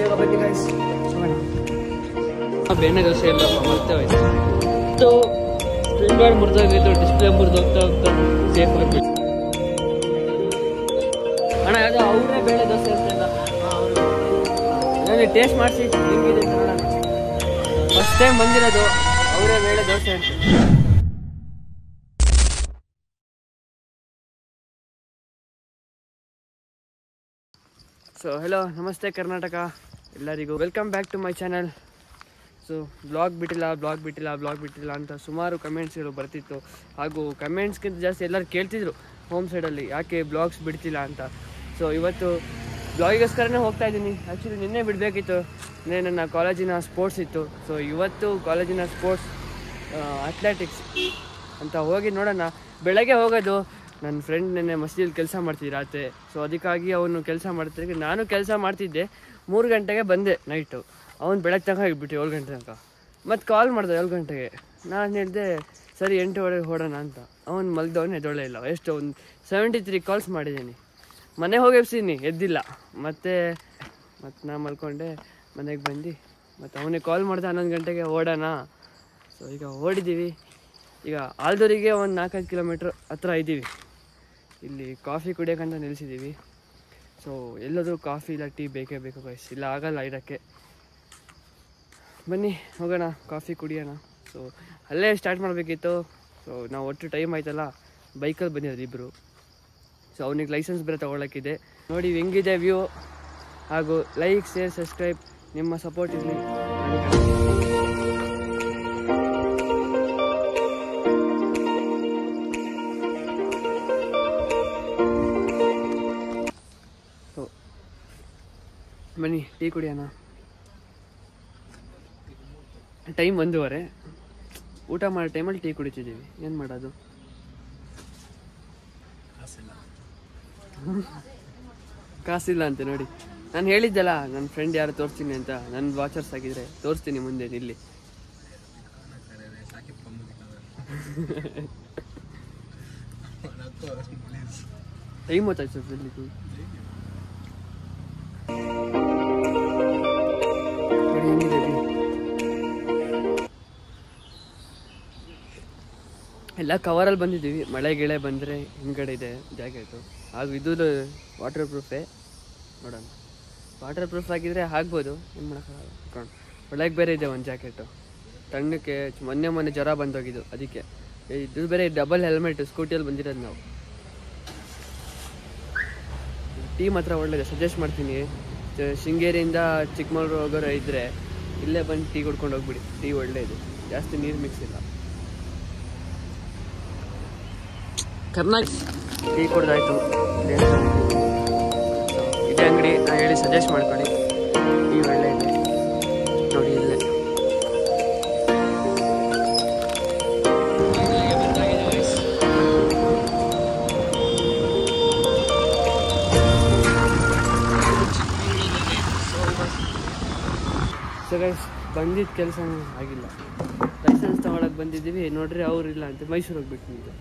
ಇವಾಗ ಬನ್ನಿ ಗೈಸ್ ಬೆಣ್ಣೆ ದೋಸೆ ಇಲ್ಲಪ್ಪ ಮತ್ತೆ ಹೋಯ್ತು ಸ್ಕ್ರೀನ್ ಗಾರ್ಡ್ ಮುರಿದೋಗಿತ್ತು, ಡಿಸ್ಪ್ಲೇ ಮುರಿದೋಗ್ತಾ ಹೋಗ್ತಾ ಸೇಫ್ ಆಗಿಬಿಟ್ಟು. ಅಣ್ಣ ಯಾವುದೋ ಅವರೇ ಬೇಳೆ ದೋಸೆ ಅಂತೆಲ್ಲ ನನಗೆ ಟೇಸ್ಟ್ ಮಾಡಿಸಿ ಹೆಂಗಿದೆ ಅಂತ ನೋಡೋಣ. ಫಸ್ಟ್ ಟೈಮ್ ಬಂದಿರೋದು ಅವರೇ ಬೇಳೆ ದೋಸೆ ಅಂತ. ಸೊ ಹೆಲೋ, ನಮಸ್ತೆ ಕರ್ನಾಟಕ ಎಲ್ಲರಿಗೂ. Welcome back to my channel. So blog ಬಿಟ್ಟಿಲ್ಲ ಅಂತ ಸುಮಾರು ಕಮೆಂಟ್ಸ್ಗಳು ಬರ್ತಿತ್ತು. ಹಾಗೂ ಕಮೆಂಟ್ಸ್ಗಿಂತ ಜಾಸ್ತಿ ಎಲ್ಲರೂ ಕೇಳ್ತಿದ್ರು ಹೋಮ್ ಸೈಡಲ್ಲಿ ಯಾಕೆ ಬ್ಲಾಗ್ಸ್ ಬಿಡ್ತಿಲ್ಲ ಅಂತ. ಸೊ ಇವತ್ತು ಬ್ಲಾಗಿಗೋಸ್ಕರನೇ ಹೋಗ್ತಾ ಇದ್ದೀನಿ. ಆ್ಯಕ್ಚುಲಿ ನಿನ್ನೆ ಬಿಡಬೇಕಿತ್ತು, ನನ್ನ ಕಾಲೇಜಿನ ಸ್ಪೋರ್ಟ್ಸ್ ಇತ್ತು. ಸೊ ಇವತ್ತು ಕಾಲೇಜಿನ ಸ್ಪೋರ್ಟ್ಸ್ ಅಥ್ಲೆಟಿಕ್ಸ್ ಅಂತ ಹೋಗಿ ನೋಡೋಣ. ಬೆಳಗ್ಗೆ ಹೋಗೋದು. ನನ್ನ ಫ್ರೆಂಡ್ ನೆನ್ನೆ ಮಸೀದಿಯಲ್ಲಿ ಕೆಲಸ ಮಾಡ್ತಿದ್ದೆ ರಾತ್ರಿ. ಸೊ ಅದಕ್ಕಾಗಿ ಅವನು ಕೆಲಸ ಮಾಡ್ತಿದ್ದೆ, ನಾನು ಕೆಲಸ ಮಾಡ್ತಿದ್ದೆ. 3 ಗಂಟೆಗೆ ಬಂದೆ ನೈಟು. ಅವ್ನು ಬೆಳಗ್ಗೆ ತನಕ ಆಗಿಬಿಟ್ಟು 7 ಗಂಟೆ ತನಕ. ಮತ್ತು ಕಾಲ್ ಮಾಡಿದೆ 7 ಗಂಟೆಗೆ. ನಾನು ಹೇಳಿದೆ ಸರಿ 8:15 ಹೊಡೋಣ ಅಂತ. ಅವ್ನು ಮಲಗ್ದವನು ಎದ್ದೊಳ್ಳೆ ಇಲ್ಲ. ಎಷ್ಟು ಒಂದು 73 ಕಾಲ್ಸ್ ಮಾಡಿದ್ದೀನಿ. ಮನೆಗೆ ಹೋಗಿ ಎಬ್ಸಿದ್ದೀನಿ, ಎದ್ದಿಲ್ಲ. ಮತ್ತು ನಾನು ಮಲ್ಕೊಂಡೆ. ಮನೆಗೆ ಬಂದು ಮತ್ತು ಅವನಿಗೆ ಕಾಲ್ ಮಾಡಿದೆ 11 ಗಂಟೆಗೆ ಓಡೋಣ. ಸೊ ಈಗ ಓಡಿದ್ದೀವಿ. ಈಗ ಆಲ್ದೂರಿಗೆ ಒಂದು 4-5 ಕಿಲೋಮೀಟ್ರ್ ಹತ್ರ ಇದ್ದೀವಿ. ಇಲ್ಲಿ ಕಾಫಿ ಕುಡಿಯೋಕ್ಕಂತ ನಿಲ್ಲಿಸಿದ್ದೀವಿ. ಸೊ ಎಲ್ಲಾದರೂ ಕಾಫಿ ಇಲ್ಲ ಟೀ ಬೇಕೇ ಬೇಕು ಗೈಸ್, ಇಲ್ಲ ಆಗಲ್ಲ ಇರೋಕ್ಕೆ. ಬನ್ನಿ ಹೋಗೋಣ, ಕಾಫಿ ಕುಡಿಯೋಣ. ಸೊ ಅಲ್ಲೇ ಸ್ಟಾರ್ಟ್ ಮಾಡಬೇಕಿತ್ತು. ಸೊ ನಾವು ಒಟ್ಟು ಟೈಮ್ ಆಯ್ತಲ್ಲ, ಬೈಕಲ್ಲಿ ಬಂದಿರೋದು ಇಬ್ಬರು. ಸೊ ಅವನಿಗೆ ಲೈಸೆನ್ಸ್ ಬೇರೆ ತೊಗೊಳಕ್ಕಿದೆ. ನೋಡಿ ಹೆಂಗಿದೆ ವ್ಯೂ. ಹಾಗೂ ಲೈಕ್, ಶೇರ್, ಸಬ್ಸ್ಕ್ರೈಬ್ ನಿಮ್ಮ ಸಪೋರ್ಟ್ ಇರಲಿ. ಬನ್ನಿ ಟೀ ಕುಡಿಯೋಣ. ಟೈಮ್ 1:15. ಊಟ ಮಾಡೋ ಟೈಮಲ್ಲಿ ಟೀ ಕುಡಿತಿದ್ದೀವಿ. ಏನು ಮಾಡೋದು, ಕಾಸಿಲ್ಲ ಅಂತೆ. ನೋಡಿ ನಾನು ಹೇಳಿದ್ದಲ್ಲ ನನ್ನ ಫ್ರೆಂಡ್ ಯಾರು ತೋರಿಸ್ತೀನಿ ಅಂತ. ನನ್ನ ವಾಚರ್ಸ್ ಆಗಿದ್ರೆ ತೋರಿಸ್ತೀನಿ ಮುಂದೆ. ಇಲ್ಲಿ ಟೈಮ್ ಗೊತ್ತಾಯ್ತು ಸರ್. ಎಲ್ಲ ಕವರಲ್ಲಿ ಬಂದಿದ್ದೀವಿ. ಮಳೆ ಗಿಳೆ ಬಂದರೆ ಹಿಂದ್ಗಡೆ ಇದೆ ಜಾಕೆಟು. ಹಾಗೂ ಇದು ವಾಟರ್ ಪ್ರೂಫೇ. ನೋಡೋಣ, ವಾಟರ್ ಪ್ರೂಫ್ ಆಗಿದ್ರೆ ಆಗ್ಬೋದು, ಏನು ಮಾಡೋಕ್ಕಾಗಲ್ಲ. ಒಳಗೆ ಬೇರೆ ಇದೆ ಒಂದು ಜಾಕೆಟು. ತಣ್ಣಕ್ಕೆ ಮೊನ್ನೆ ಜ್ವರ ಬಂದೋಗಿದ್ದು, ಅದಕ್ಕೆ ಇದು ಬೇರೆ ಡಬಲ್ ಹೆಲ್ಮೆಟ್ ಸ್ಕೂಟಿಯಲ್ಲಿ ಬಂದಿರೋದು ನಾವು. ಟೀ ಮಾತ್ರ ಒಳ್ಳೆಯದು, ಸಜೆಸ್ಟ್ ಮಾಡ್ತೀನಿ. ಶೃಂಗೇರಿಯಿಂದ ಚಿಕ್ಕಮಗಳೂರು ಹೋಗೋರು ಇದ್ದರೆ ಇಲ್ಲೇ ಬಂದು ಟೀ ಕುಡ್ಕೊಂಡು ಹೋಗ್ಬಿಡಿ. ಟೀ ಒಳ್ಳೆಯದು, ಜಾಸ್ತಿ ನೀರು ಮಿಕ್ಸ್ ಇಲ್ಲ. ಕರ್ನಾಟಕ ಟೀ ಕುಡ್ದಾಯ್ತು. ಇದೇ ಅಂಗಡಿ ನಾನು ಹೇಳಿ ಸಜೆಸ್ಟ್ ಮಾಡ್ಕೊಳ್ಳಿ. ಟೀ ಒಳ್ಳೆ ಇದೆ ನೋಡಿ ಇಲ್ಲೇ. ಸೊ ಗೈಸ್, ಬಂದಿದ್ದ ಕೆಲಸ ಆಗಿಲ್ಲ. ಲೈಸೆನ್ಸ್ ತೊಗೊಳಕ್ಕೆ ಬಂದಿದ್ದೀವಿ. ನೋಡ್ರಿ ಅವ್ರು ಇಲ್ಲ ಅಂತ ಮೈಸೂರು ಹೋಗ್ಬಿಟ್ಟು.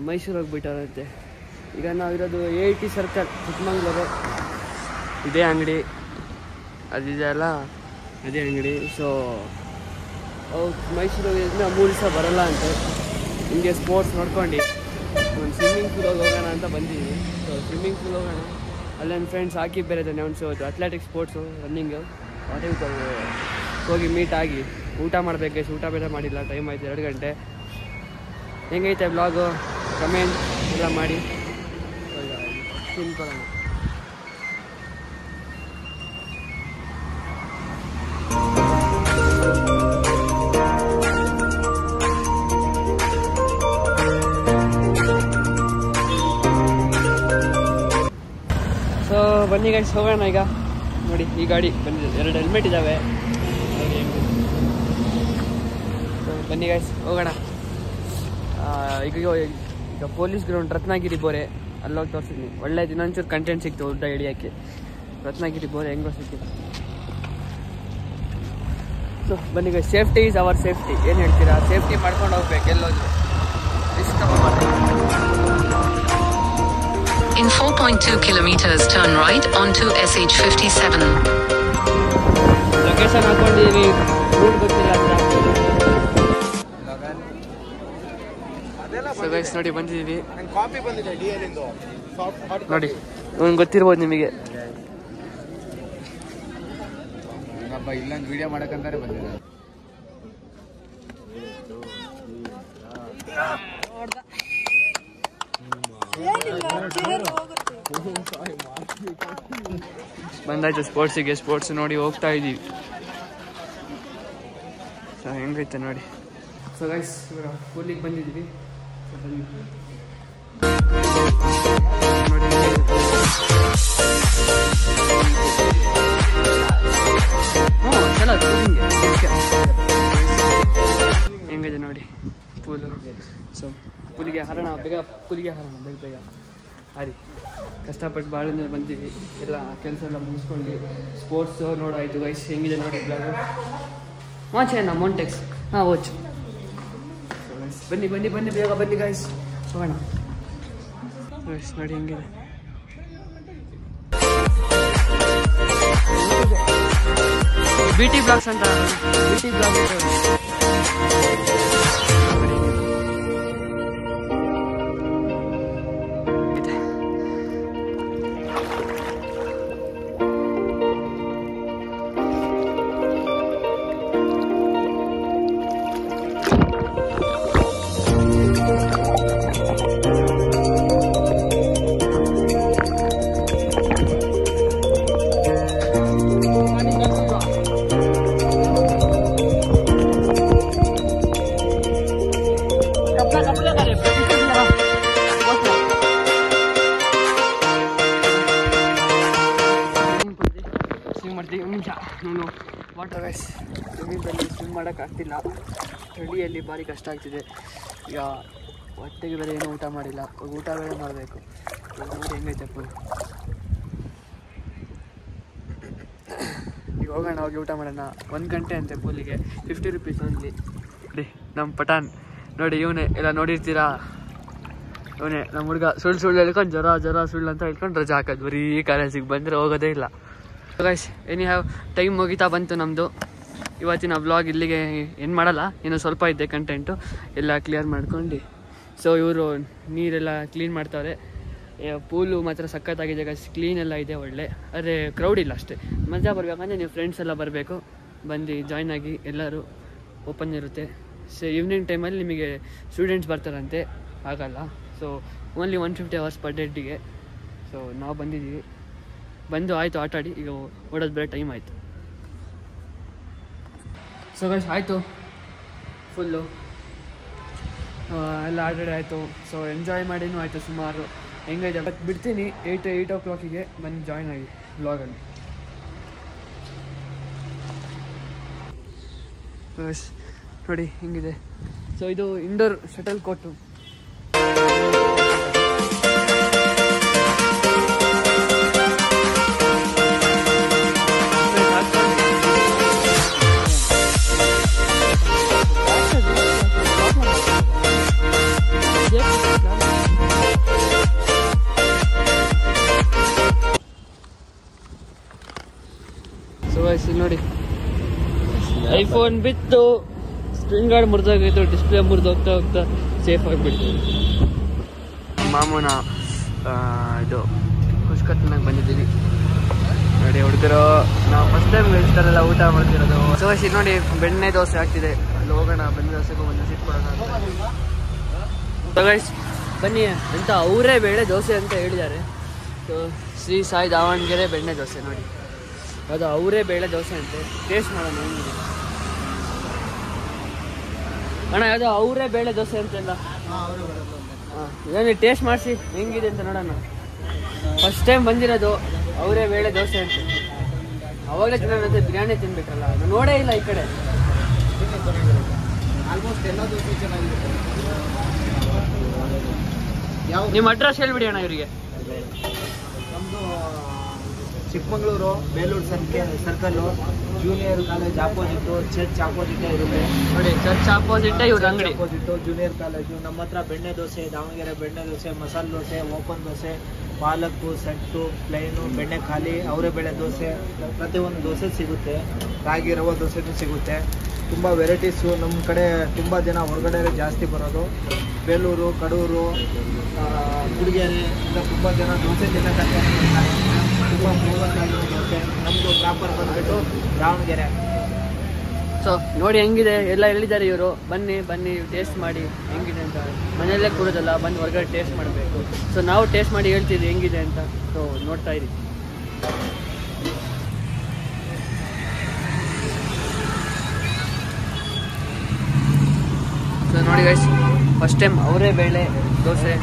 ಮೈಸೂರು ಹೋಗ್ಬಿಟ್ಟಾರಂತೆ. ಈಗ ನಾವಿರೋದು AIT ಸರ್ಕಲ್ ಚಿಕ್ಕಮಗಳೂರು. ಇದೇ ಅಂಗಡಿ ಅದಿದೆ ಅಲ್ಲ, ಅದೇ ಅಂಗಡಿ. ಸೊ ಮೈಸೂರು ಹೋಗಿದ್ರೆ 3 ದಿವಸ ಬರೋಲ್ಲ ಅಂತೆ. ಹಿಂಗೆ ಸ್ಪೋರ್ಟ್ಸ್ ನೋಡ್ಕೊಂಡು ಒಂದು ಸ್ವಿಮ್ಮಿಂಗ್ ಪೂಲ್ ಹೋಗೋಣ ಅಂತ ಬಂದಿದ್ದೀನಿ. ಸೊ ಸ್ವಿಮ್ಮಿಂಗ್ ಪೂಲ್ ಹೋಗೋಣ. ಅಲ್ಲಿ ನನ್ನ ಫ್ರೆಂಡ್ಸ್ ಹಾಕಿ ಬೇರೆ ಇದ್ದಾನೆ, ಅವ್ನು ಅಥ್ಲೆಟಿಕ್ಸ್ ಸ್ಪೋರ್ಟ್ಸು ರನ್ನಿಂಗು. ಅದಕ್ಕೆ ಹೋಗಿ ಮೀಟ್ ಆಗಿ ಊಟ ಮಾಡಬೇಕು. ಊಟ ಬೇರೆ ಮಾಡಿಲ್ಲ, ಟೈಮ್ ಆಯಿತು 2 ಗಂಟೆ. ಹೆಂಗೈತೆ ಬ್ಲಾಗು ಕಮೆಂಟ್ ಎಲ್ಲ ಮಾಡಿ ತಿನ್ಕೊಳ್ಳೋಣ. ಸೊ ಬನ್ನಿ ಗೈಸ್ ಹೋಗೋಣ ಈಗ. ನೋಡಿ ಈ ಗಾಡಿ ಬಂದಿದೆ, 2 ಹೆಲ್ಮೆಟ್ ಇದ್ದಾವೆ. ಸೊ ಬನ್ನಿ ಗೈಸ್ ಹೋಗೋಣ. ಈಗ ಪೊಲೀಸ್ ಗ್ರೌಂಡ್ ರತ್ನಗಿರಿ ಬೋರೆ ಅಲ್ಲೋಗಿ ತೋರಿಸಿದ್ನಿ. ಒಳ್ಳೆಯದು, ಇನ್ನೊಂಚೂರು ಕಂಟೆಂಟ್ ಸಿಕ್ತು ಉಲ್ಟ ಹಿಡಿಯೋಕ್ಕೆ. ರತ್ನಗಿರಿ ಬೋರೆ ಹೆಂಗೋ ಸಿಕ್ಕಿತ್ತು. ಸೊ ಬನ್ನಿ guys, safety is our safety. ಏನು ಹೇಳ್ತೀರಾ? ಸೇಫ್ಟಿ ಮಾಡ್ಕೊಂಡು ಹೋಗ್ಬೇಕು ಎಲ್ಲೋದ್ರು. Risk In 4.2 kilometers, turn right onto SH57. Location ಹಾಕೊಂಡಿದ್ದೀವಿ, ರೂಟ್ ಗೊತ್ತಿಲ್ಲ ಅಂತ. ಸೊ ಗೈಸ್ ನೋಡಿ ಬಂದಿದ್ದೀವಿ ನೋಡಿ, ಇವ್ನು ಗೊತ್ತಿರ್ಬೋದು ನಿಮಗೆ. ಇಲ್ಲೊಂದು ವಿಡಿಯೋ ಮಾಡಕ್ಕಂತಾರೆ ಬಂದಿದ್ದಾರೆ. ಬಂದಾಯ್ತು ಸ್ಪೋರ್ಟ್ಸಿಗೆ. ಸ್ಪೋರ್ಟ್ಸ್ ನೋಡಿ ಹೋಗ್ತಾ ಇದ್ದೀವಿ. ಸೊ ಹೆಂಗೈತೆ ನೋಡಿ. ಸೊ ಗೈಸ್ ಇವಾಗ ಪೂಲಿಗೆ ಬಂದಿದ್ದೀವಿ. ನೋಡಿ ಹೆಂಗಿದೆ ನೋಡಿ ಪೂಲು. ಸೊ ಪೂಲಿಗೆ ಹಾರೋಣ, ಬೇಗ ಪೂಲಿಗೆ ಹಾರೋಣ, ಬೇಗ ಬೇಗ ಹಾರಿ. ಕಷ್ಟಪಟ್ಟು ಭಾಳ ಜನ ಬಂದೀವಿ, ಎಲ್ಲ ಕೆಲಸ ಎಲ್ಲ ಮುಗಿಸ್ಕೊಂಡು ಸ್ಪೋರ್ಟ್ಸ್ ನೋಡಾಯಿತು ಗೈಸ್. ಹೆಂಗಿದೆ ನೋಡಿ ಬ್ಲಾಗು. ವಾಚೇನ ಮೌಂಟೆಕ್ಸ್. ಹಾಂ ವಾಚ್. ಬನ್ನಿ ಬನ್ನಿ ಬನ್ನಿ ಬೇಗ ಬನ್ನಿ ಗೈಸ್, ಹೋಗೋಣ. ಗೈಸ್ ನೋಡಿ ಹೆಂಗಿದೆ. BT ಬ್ಲಾಗ್ಸ್ ಅಂತ, BT ಬ್ಲಾಗ್ ಅಂತ. ನಾನು ವಾಟರ್ ಗೈಸ್ ಸ್ವಿಮ್ಮಿಂಗಲ್ಲಿ ಸ್ವಿಮ್ ಮಾಡೋಕ್ಕಾಗ್ತಿಲ್ಲ, ಚಳಿಯಲ್ಲಿ ಭಾರಿ ಕಷ್ಟ ಆಗ್ತಿದೆ. ಈಗ ಹೊಟ್ಟೆಗೆ ಬೇರೆ ಏನೂ ಊಟ ಮಾಡಿಲ್ಲ, ಊಟ ಬೇರೆ ಮಾಡಬೇಕು. ನೋಡಿ ಹೆಂಗೈತೆ ಫುಲ್. ಈಗ ಹೋಗೋಣ, ಹೋಗಿ ಊಟ ಮಾಡೋಣ. 1 ಗಂಟೆ ಅಂತೆ ಪೂಲಿಗೆ, 50 ರೂಪೀಸ್ ಓನ್ಲಿ. ನೋಡಿ ನಮ್ಮ ಪಠಾನ್ ನೋಡಿ, ಇವನೇ ಎಲ್ಲ ನೋಡಿರ್ತೀರಾ, ಇವನೇ ನಮ್ಮ ಹುಡುಗ. ಸುಳ್ಳು ಹೇಳ್ಕೊಂಡು ಜ್ವರ ಸುಳ್ಳು ಅಂತ ಹೇಳ್ಕೊಂಡು ರಜಾ ಹಾಕೋದು, ಬರೀ ಕಾಲೇಜಿಗೆ ಬಂದರೆ ಹೋಗೋದೇ ಇಲ್ಲ. ಗೈಸ್ ಎನಿ ಹ್ಯಾವ್ ಟೈಮ್ ಮುಗಿತಾ ಬಂತು ನಮ್ಮದು. ಇವತ್ತಿನ ವ್ಲಾಗ್ ಇಲ್ಲಿಗೆ ಏನು ಮಾಡಲ್ಲ, ಇನ್ನೂ ಸ್ವಲ್ಪ ಇದೆ ಕಂಟೆಂಟು, ಎಲ್ಲ ಕ್ಲಿಯರ್ ಮಾಡ್ಕೊಂಡು. ಸೊ ಇವರು ನೀರೆಲ್ಲ ಕ್ಲೀನ್ ಮಾಡ್ತಾವ್ರೆ. ಪೂಲು ಮಾತ್ರ ಸಖತ್ತಾಗಿದೆ ಗೈಸ್, ಕ್ಲೀನ್ ಎಲ್ಲ ಇದೆ ಒಳ್ಳೆ. ಆದರೆ ಕ್ರೌಡ್ ಇಲ್ಲ ಅಷ್ಟೇ. ಮಜಾ ಬರಬೇಕಂದ್ರೆ ನೀವು ಫ್ರೆಂಡ್ಸ್ ಎಲ್ಲ ಬರಬೇಕು, ಬಂದು ಜಾಯ್ನ್ ಆಗಿ. ಎಲ್ಲರೂ ಓಪನ್ ಇರುತ್ತೆ. ಸೊ ಈವ್ನಿಂಗ್ ಟೈಮಲ್ಲಿ ನಿಮಗೆ ಸ್ಟೂಡೆಂಟ್ಸ್ ಬರ್ತಾರಂತೆ, ಆಗಲ್ಲ. ಸೊ ಓನ್ಲಿ 150 ಅವರ್ಸ್ ಪರ್ ಡೇಟಿಗೆ. ಸೊ ನಾವು ಬಂದಿದ್ದೀವಿ, ಬಂದು ಆಯಿತು ಆಟಾಡಿ, ಈಗ ಓಡೋದು ಬೇರೆ ಟೈಮ್ ಆಯಿತು. ಸೊ ಗೈಸ್ ಆಯಿತು ಫುಲ್ಲು ಎಲ್ಲ ಆಟಾಡಿ ಆಯಿತು. ಸೊ ಎಂಜಾಯ್ ಮಾಡಿನೂ ಆಯಿತು ಸುಮಾರು. ಹೆಂಗೈತೆ ಬಟ್ ಬಿಡ್ತೀನಿ 8 o'clock ಬಂದು ಜಾಯ್ನ್ ಆಗಿ ವ್ಲಾಗಲ್ಲಿ. ಗೈಸ್ ನೋಡಿ ಹೆಂಗಿದೆ. ಸೊ ಇದು indoor shuttle court. So guys ನೋಡಿ, ಐಫೋನ್ ಬಿತ್ತು, ಸ್ಕ್ರೀನ್ ಗಾರ್ಡ್ ಮುರಿದೋಗಿತ್ತು, ಡಿಸ್ಪ್ಲೇ ಮುರಿದೋಗ್ತಾ ಹೋಗ್ತಾ ಸೇಫ್ ಆಗಿಬಿಡ್ತು. ಮಾಮೂನ ಇದು ಹುಷ್ಕತ್ನಾಗ ಬಂದಿದ್ದೀವಿ ನೋಡಿ ಹುಡುಗರು. ನಾವು ಫಸ್ಟ್ ಟೈಮ್ ಇಷ್ಟರೆಲ್ಲ ಊಟ ಮಾಡ್ತಿರೋದು. ಸೊ ಗೈಸ್ ನೋಡಿ ಬೆಣ್ಣೆ ದೋಸೆ ಆಗ್ತಿದೆ, ಅಲ್ಲಿ ಹೋಗೋಣ. ಬೆಣ್ಣೆ ದೋಸೆಗೂ ಒಂದು ಸೀಟ್ ಕೊಡೋಣ ಅಂತ. ಸೊ ಗೈಸ್ ಬನ್ನಿ ಅಂತ, ಅವರೇ ಬೇಳೆ ದೋಸೆ ಅಂತ ಹೇಳಿದ್ದಾರೆ. ಸೊ ಶ್ರೀ ಸಾಯಿ ದಾವಣಗೆರೆ ಬೆಣ್ಣೆ ದೋಸೆ ನೋಡಿ, ಅದು ಅವರೇ ಬೇಳೆ ದೋಸೆ ಅಂತೆ. ಟೇಸ್ಟ್ ಮಾಡೋಣ ಹೆಂಗಿದೆ ಅಣ್ಣ, ಅದು ಅವರೇ ಬೇಳೆ ದೋಸೆ ಅಂತೆಲ್ಲ. ಹಾಂ ಇದನ್ನು ಟೇಸ್ಟ್ ಮಾಡಿಸಿ ಹೆಂಗಿದೆ ಅಂತ ನೋಡೋಣ. ಫಸ್ಟ್ ಟೈಮ್ ಬಂದಿರೋದು ಅವರೇ ಬೇಳೆ ದೋಸೆ ಅಂತ. ಅವಾಗಲೇ ತಿನ್ನೋಣಂತೆ, ಬಿರಿಯಾನಿ ತಿನ್ಬೇಕಲ್ಲ, ನಾನು ನೋಡೇ ಇಲ್ಲ ಈ ಕಡೆ. ಆಲ್ಮೋಸ್ಟ್ ಎಲ್ಲ ದೋಸೆ ಚೆನ್ನಾಗಿದೆ. ನಿಮ್ಮ ಅಡ್ರೆಸ್ ಹೇಳ್ಬಿಡಿ ಅಣ್ಣ ಇವರಿಗೆ. ನಮ್ಮದು Chikkamagaluru Belur circle junior college opposite church ಆಪೋಸಿಟೇ ಇರುತ್ತೆ ನೋಡಿ. ಚರ್ಚ್ ಆಪೋಸಿಟ್ ಇವ್ರ ಅಂಗಡಿ. Opposite junior college. ನಮ್ಮ ಹತ್ರ ಬೆಣ್ಣೆ ದೋಸೆ, ದಾವಣಗೆರೆ ಬೆಣ್ಣೆ ದೋಸೆ, ಮಸಾಲೆ ದೋಸೆ, ಓಪನ್ ದೋಸೆ, ಪಾಲಕ್ಕು, ಸೆಟ್ಟು, ಪ್ಲೈನು, ಬೆಣ್ಣೆ ಖಾಲಿ, ಅವರೆಬೇಳೆ ದೋಸೆ, ಪ್ರತಿಯೊಂದು ದೋಸೆ ಸಿಗುತ್ತೆ. ರಾಗಿ ರವೆ ದೋಸೆನೂ ಸಿಗುತ್ತೆ. ತುಂಬ ವೆರೈಟೀಸು. ನಮ್ಮ ಕಡೆ ತುಂಬ ಜನ ಹೊರಗಡೆ ಜಾಸ್ತಿ ಬರೋದು. ಬೇಲೂರು, ಕಡೂರು, ಗುಡಿಗೆರೆ ಇಂದ ತುಂಬ ಜನ ದೋಸೆ ತಿನ್ನೋಕ್ಕೆ ತುಂಬ ಫೇಮಸ್ ಆಗಿರೋ ದೋಸೆ. ನಮ್ಮದು ಪ್ರಾಪರ್ ಬಂದುಬಿಟ್ಟು ದಾವಣಗೆರೆ. ಸೊ ನೋಡಿ ಹೆಂಗಿದೆ ಎಲ್ಲ ಹೇಳಿದ್ದಾರೆ ಇವರು. ಬನ್ನಿ ಬನ್ನಿ ಟೇಸ್ಟ್ ಮಾಡಿ ಹೆಂಗಿದೆ ಅಂತ. ಮನೆಯಲ್ಲೇ ಕೂಡೋದಲ್ಲ, ಬಂದು ಹೊರಗಡೆ ಟೇಸ್ಟ್ ಮಾಡಬೇಕು. ಸೊ ನಾವು ಟೇಸ್ಟ್ ಮಾಡಿ ಹೇಳ್ತಿದ್ವಿ ಹೆಂಗಿದೆ ಅಂತ. ಸೊ ನೋಡ್ತಾ ಇರಿ. ಸೊ ನೋಡಿ ಗೈಸ್, ಫಸ್ಟ್ ಟೈಮ್ ಅವರೇ ಬೇಳೆ ದೋಸೆ.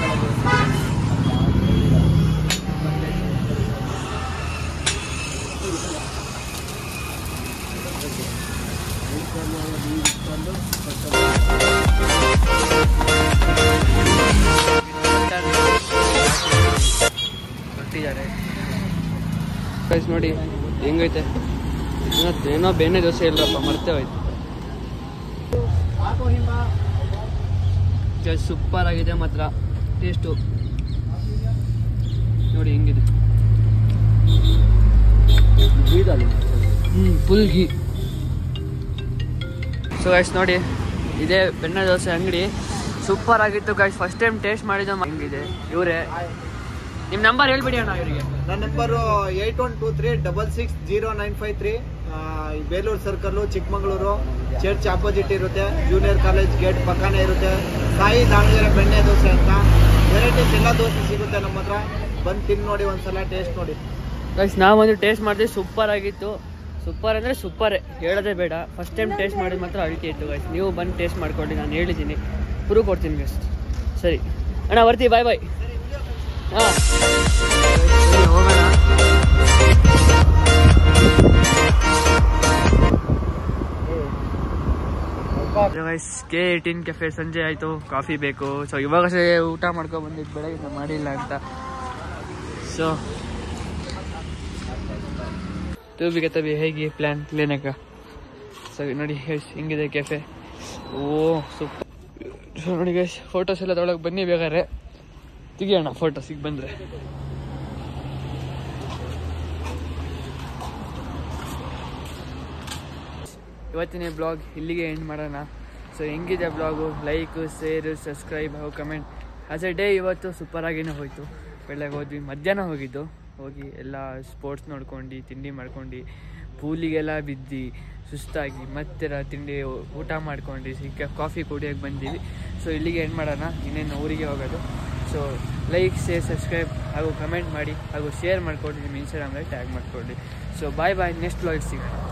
ಗೈಸ್ ನೋಡಿ ಹೆಂಗೈತೆ. ಏನೋ ಬೆಣ್ಣೆ ದೋಸೆ ಇಲ್ಲರಪ್ಪ, ಮರ್ತೇ ಹೋಯ್ತು. ಸೂಪರ್ ಆಗಿದೆ ಮಾತ್ರ ಟೇಸ್ಟು. ನೋಡಿ ಹೆಂಗಿದೆ, ಫುಲ್ ಘೀ. ಸೊ ಗೈಸ್ ನೋಡಿ, ಇದೇ ಬೆಣ್ಣೆ ದೋಸೆ ಅಂಗಡಿ. ಸೂಪರ್ ಆಗಿತ್ತು ಗೈಸ್. ಫಸ್ಟ್ ಟೈಮ್ ಟೇಸ್ಟ್ ಮಾಡಿದ. ಹೆಂಗಿದೆ ಇವರೇ. ನಿಮ್ಮ ನಂಬರ್ ಹೇಳ್ಬಿಡಿ ಅಣ್ಣ ಇವರಿಗೆ. ನನ್ನ number 8123660953. Belur circle, Chikkamagaluru, church opposite ಇರುತ್ತೆ. ಜೂನಿಯರ್ ಕಾಲೇಜ್ ಗೇಟ್ ಪಕ್ಕನೇ ಇರುತ್ತೆ. ಸಾಯಿ ದಾವಣಗೆರೆ ಬೆಣ್ಣೆ ದೋಸೆ ಅಂತ ವೆರೈಟೀಸ್ ಎಲ್ಲ ದೋಸೆ ಸಿಗುತ್ತೆ ನಮ್ಮ ಹತ್ರ. ಬಂದು ತಿಂದು ನೋಡಿ, ಒಂದ್ಸಲ ಟೇಸ್ಟ್ ನೋಡಿ ಗೈಸ್. ನಾವು ಒಂದು ಟೇಸ್ಟ್ ಮಾಡಿದ್ವಿ, ಸೂಪರ್ ಆಗಿತ್ತು. ಸೂಪರ್ ಅಂದರೆ ಸೂಪರೇ, ಹೇಳೋದೇ ಬೇಡ. ಫಸ್ಟ್ ಟೈಮ್ ಟೇಸ್ಟ್ ಮಾಡಿದ ಮಾತ್ರ ಅಲ್ಟಿ ಇತ್ತು ಗೈಸ್. ನೀವು ಬಂದು ಟೇಸ್ಟ್ ಮಾಡ್ಕೊಳ್ಳಿ, ನಾನು ಹೇಳಿದ್ದೀನಿ, ಪ್ರೂವ್ ಕೊಡ್ತೀನಿ ಗೈಸ್. ಸರಿ ಅಣ್ಣ, ಬರ್ತೀವಿ. ಬಾಯ್ ಬಾಯ್. ಹಾಂ ಹೋಗೋಣ. ಗೈಸ್ K18 ಕೆಫೆ ಸಂಜೆ ಆಯಿತು, ಕಾಫಿ ಬೇಕು. ಸೊ ಇವಾಗ ಊಟ ಮಾಡ್ಕೊ ಬಂದಿದ್ದು, ಬೆಳಗ್ಗೆ ಮಾಡಿಲ್ಲ ಅಂತ. ಸೊ ತೂಬಿಗೆ ತಬಿ ಹೇಗೆ ಪ್ಲ್ಯಾನ್ ಕ್ಲೀನಕ್ಕ. ಸೊ ನೋಡಿ ಗೈಸ್ ಹಿಂಗಿದೆ ಕೆಫೆ. ಓ ಸೂಪರ್. ಸೊ ನೋಡಿ ಗೈಸ್, ಫೋಟೋಸ್ ಎಲ್ಲ ತೊಗೊಳಕ್ಕೆ ಬನ್ನಿ ಬೇಕಾದ್ರೆ. ತೆಗಿಯೋಣ ಫೋಟೋಸ್ ಈಗ ಬಂದರೆ. ಇವತ್ತಿನ ಬ್ಲಾಗ್ ಇಲ್ಲಿಗೆ ಎಂಡ್ ಮಾಡೋಣ. ಸೊ ಹೆಂಗಿದೆ ಬ್ಲಾಗು, ಲೈಕು, ಶೇರು, ಸಬ್ಸ್ಕ್ರೈಬ್ ಹಾಗೂ ಕಮೆಂಟ್. ಆಸ್ ಎ ಡೇ ಇವತ್ತು ಸೂಪರಾಗಿನೇ ಹೋಯಿತು. ಬೆಳಗ್ಗೆ ಹೋದ್ವಿ, ಮಧ್ಯಾಹ್ನ ಹೋಗಿ ಎಲ್ಲ ಸ್ಪೋರ್ಟ್ಸ್ ನೋಡ್ಕೊಂಡು, ತಿಂಡಿ ಮಾಡ್ಕೊಂಡು, ಪೂಲಿಗೆಲ್ಲ ಬಿದ್ದು ಸುಸ್ತಾಗಿ ಮತ್ತೆ ತಿಂಡಿ ಊಟ ಮಾಡ್ಕೊಂಡು ಕಾಫಿ ಕುಡಿಯೋಕ್ಕೆ ಬಂದೀವಿ. ಸೊ ಇಲ್ಲಿಗೆ ಎಂಡ್ ಮಾಡೋಣ. ಇನ್ನೇನು ಊರಿಗೆ ಹೋಗೋದು. ಸೊ ಲೈಕ್, ಶೇರ್, ಸಬ್ಸ್ಕ್ರೈಬ್ ಹಾಗೂ ಕಮೆಂಟ್ ಮಾಡಿ ಹಾಗೂ ಶೇರ್ ಮಾಡ್ಕೊಂಡು ನಿಮ್ಮ ಇನ್ಸ್ಟಾಗ್ರಾಮ್ನಲ್ಲಿ ಟ್ಯಾಗ್ ಮಾಡ್ಕೊಳ್ಳಿ. ಸೊ ಬಾಯ್ ಬಾಯ್. ನೆಕ್ಸ್ಟ್ ಬ್ಲಾಗ್ ಸಿಗೋಣ.